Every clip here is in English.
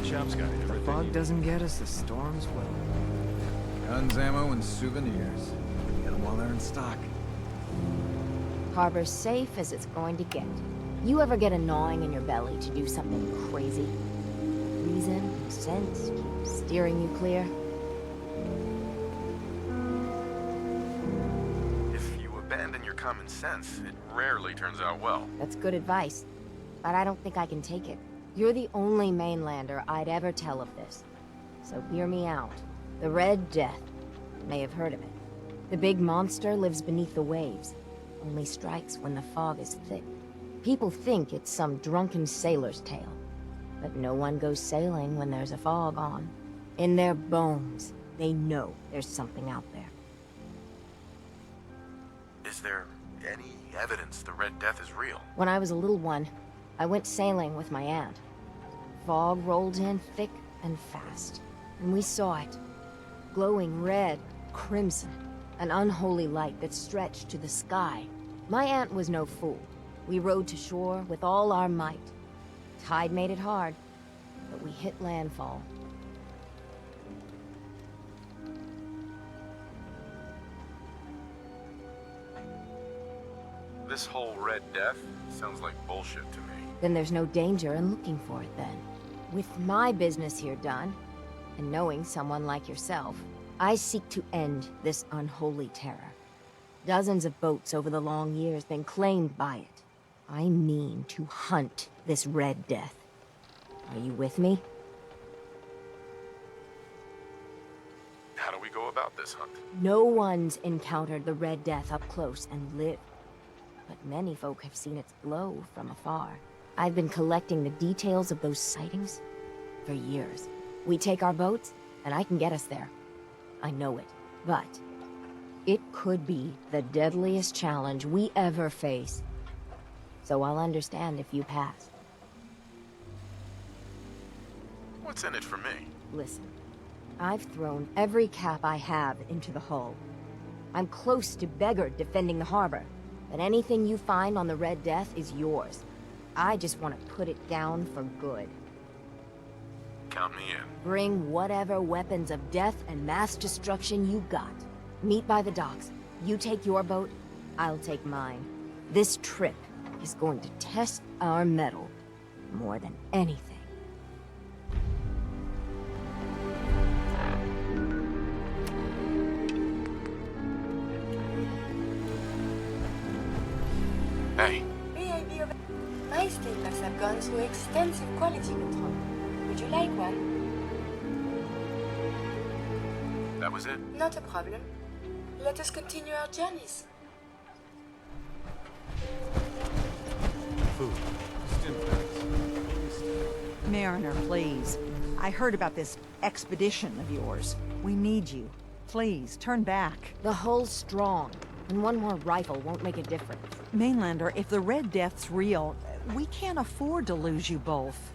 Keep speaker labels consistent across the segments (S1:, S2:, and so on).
S1: shop's got
S2: If the
S1: everything.
S2: fog doesn't get us, the storms will.
S3: Guns, ammo, and souvenirs. Get them while they're in stock.
S4: Harbor's safe as it's going to get. You ever get a gnawing in your belly to do something crazy? Reason and sense keep steering you clear?
S5: If you abandon your common sense, it rarely turns out well.
S4: That's good advice, but I don't think I can take it. You're the only mainlander I'd ever tell of this. So hear me out. The Red Death. You may have heard of it. The big monster lives beneath the waves. Only strikes when the fog is thick. People think it's some drunken sailor's tale. But no one goes sailing when there's a fog on. In their bones, they know there's something out there.
S5: Is there any evidence the Red Death is real?
S4: When I was a little one, I went sailing with my aunt. Fog rolled in thick and fast, and we saw it. Glowing red, crimson, an unholy light that stretched to the sky. My aunt was no fool. We rowed to shore with all our might. Tide made it hard, but we hit landfall.
S5: This whole Red Death sounds like bullshit to me.
S4: Then there's no danger in looking for it then. With my business here done, and knowing someone like yourself, I seek to end this unholy terror. Dozens of boats over the long years been claimed by it. I mean to hunt this Red Death. Are you with me?
S5: How do we go about this hunt?
S4: No one's encountered the Red Death up close and lived. But many folk have seen its glow from afar. I've been collecting the details of those sightings for years. We take our boats, and I can get us there. I know it. But it could be the deadliest challenge we ever face. So I'll understand if you pass.
S5: What's in it for me?
S4: Listen, I've thrown every cap I have into the hull. I'm close to beggared defending the harbor, but anything you find on the Red Death is yours. I just want to put it down for good.
S5: Count me in.
S4: Bring whatever weapons of death and mass destruction you got. Meet by the docks. You take your boat, I'll take mine. This trip is going to test our mettle more than anything.
S5: Hey,
S6: May I be of... My statements have gone through extensive quality control. Would you like one?
S5: that was it?
S6: Not a problem. Let us continue our journeys.
S1: Food. Stim
S7: Mariner, please. I heard about this expedition of yours. We need you. Please, turn back.
S4: The hull's strong, and one more rifle won't make a difference.
S7: Mainlander, if the Red Death's real, we can't afford to lose you both.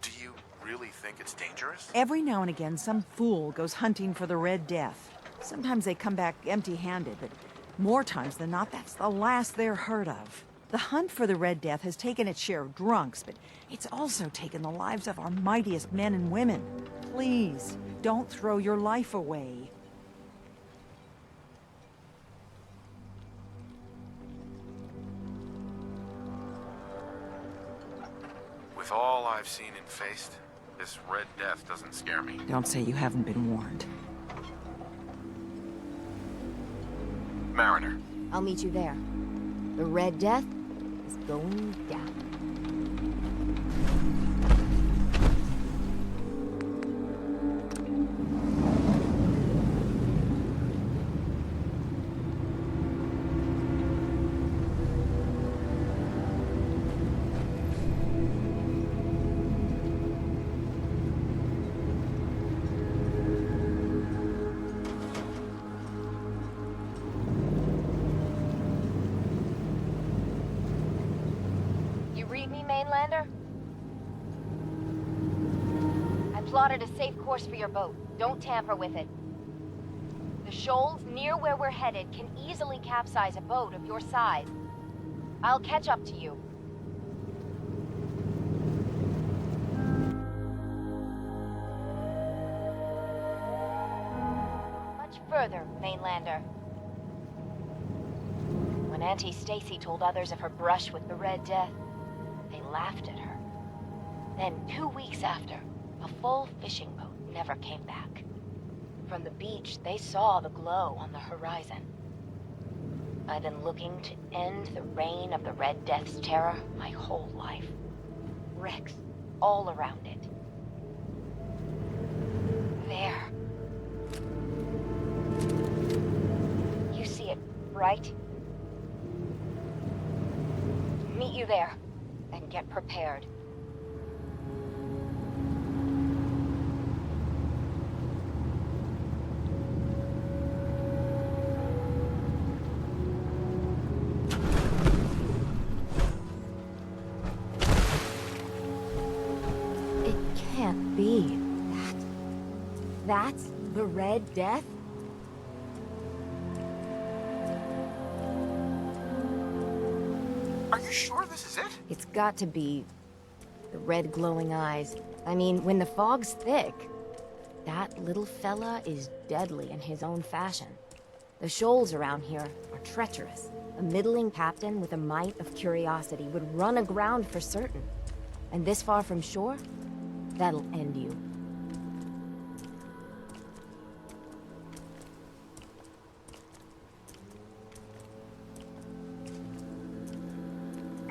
S5: Do you really think it's dangerous?
S7: Every now and again, some fool goes hunting for the Red Death. Sometimes they come back empty-handed, but more times than not, that's the last they're heard of. The hunt for the Red Death has taken its share of drunks, but it's also taken the lives of our mightiest men and women. Please, don't throw your life away.
S5: With all I've seen and faced, this Red Death doesn't scare me.
S7: Don't say you haven't been warned.
S5: Mariner,
S4: I'll meet you there. The Red Death is going down. Read me, Mainlander? I plotted a safe course for your boat. Don't tamper with it. The The shoals near where we're headed can easily capsize a boat of your size. I'll catch up to you. Much further, Mainlander. When Auntie Stacy told others of her brush with the Red Death, they laughed at her. Then, 2 weeks after, a full fishing boat never came back. From the beach, they saw the glow on the horizon. I've been looking to end the reign of the Red Death's terror my whole life. Wrecks all around it. There. You see it, right? Meet you there, and get prepared. It can't be. That's the Red Death?
S5: Are you sure this is it?
S4: It's got to be the red glowing eyes. I mean, when the fog's thick, that little fella is deadly in his own fashion. The shoals around here are treacherous. A middling captain with a mite of curiosity would run aground for certain. And this far from shore, that'll end you.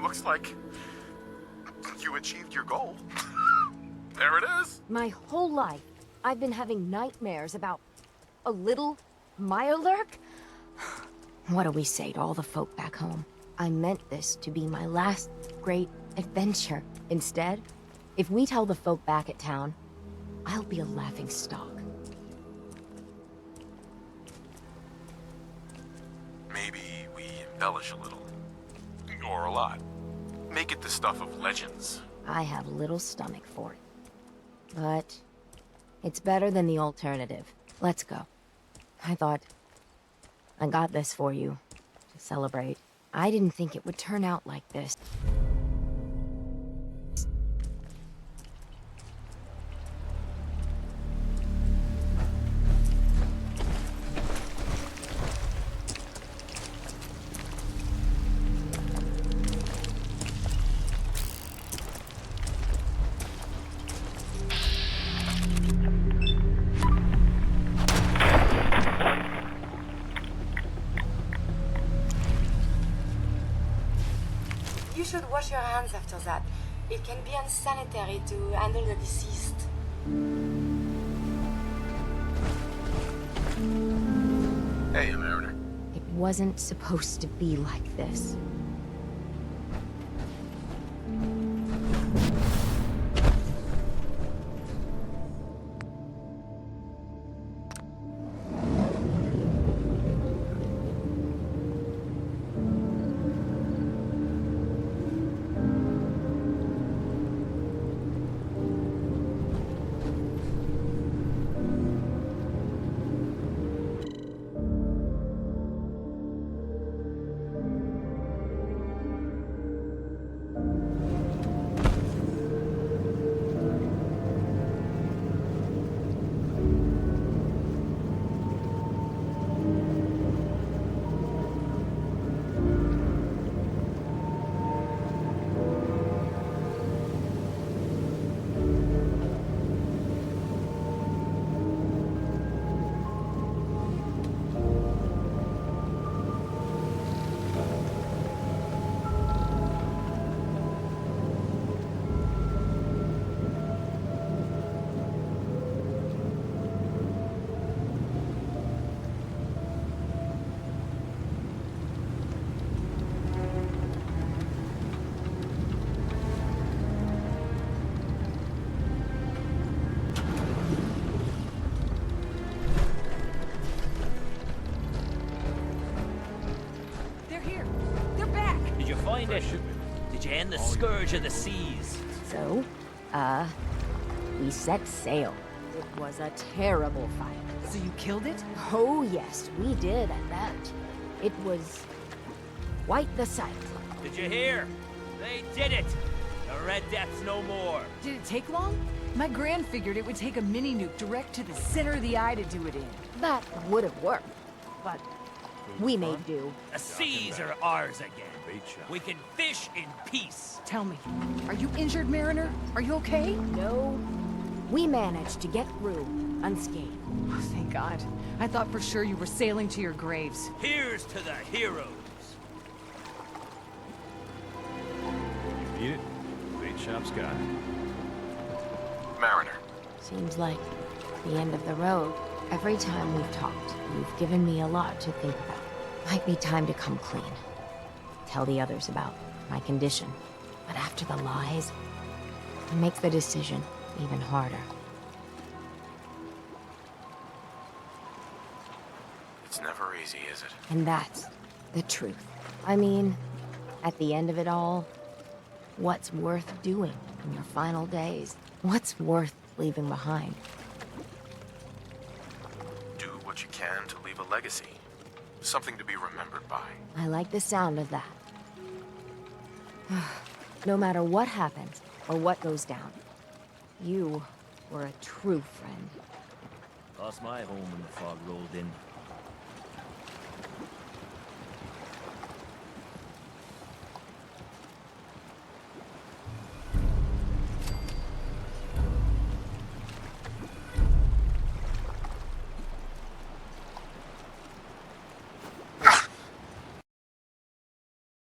S5: Looks like you achieved your goal. There it is.
S4: My whole life, I've been having nightmares about a little Mirelurk? What do we say to all the folk back home? I meant this to be my last great adventure. Instead, if we tell the folk back at town, I'll be a laughing stock.
S5: Maybe we embellish a little. Or a lot. Make it the stuff of legends.
S4: I have little stomach for it. But it's better than the alternative. Let's go. I thought I got this for you to celebrate. I didn't think it would turn out like this.
S6: You should wash your hands after that. It can be unsanitary to handle the deceased.
S5: Hey, Mariner.
S4: It wasn't supposed to be like this.
S8: Did you end the scourge of the seas?
S4: So, we set sail. It was a terrible fight.
S7: So you killed it?
S4: Oh yes, we did at that. It was quite the sight.
S8: Did you hear? They did it! The Red Death's no more.
S9: Did it take long? My gran figured it would take a mini-nuke direct to the center of the eye to do it in.
S4: That would have worked, but we made do.
S8: The seas are ours again.
S1: Bait shop.
S8: We can fish in peace.
S9: Tell me, are you injured, Mariner? Are you okay?
S4: No, we managed to get through unscathed.
S9: Oh, thank God. I thought for sure you were sailing to your graves.
S8: Here's to the heroes.
S1: You need it? Bait shop's got it.
S5: Mariner,
S4: Seems like the end of the road. Every time we've talked, you've given me a lot to think about. Might be time to come clean. Tell the others about my condition. But after the lies, it makes the decision even harder.
S5: it's never easy, is it?
S4: And that's the truth. I mean, at the end of it all, what's worth doing in your final days? What's worth leaving behind?
S5: Do what you can to leave a legacy. Something to be remembered by.
S4: I like the sound of that. No matter what happens, or what goes down, you were a true friend.
S8: Lost my home when the fog rolled in.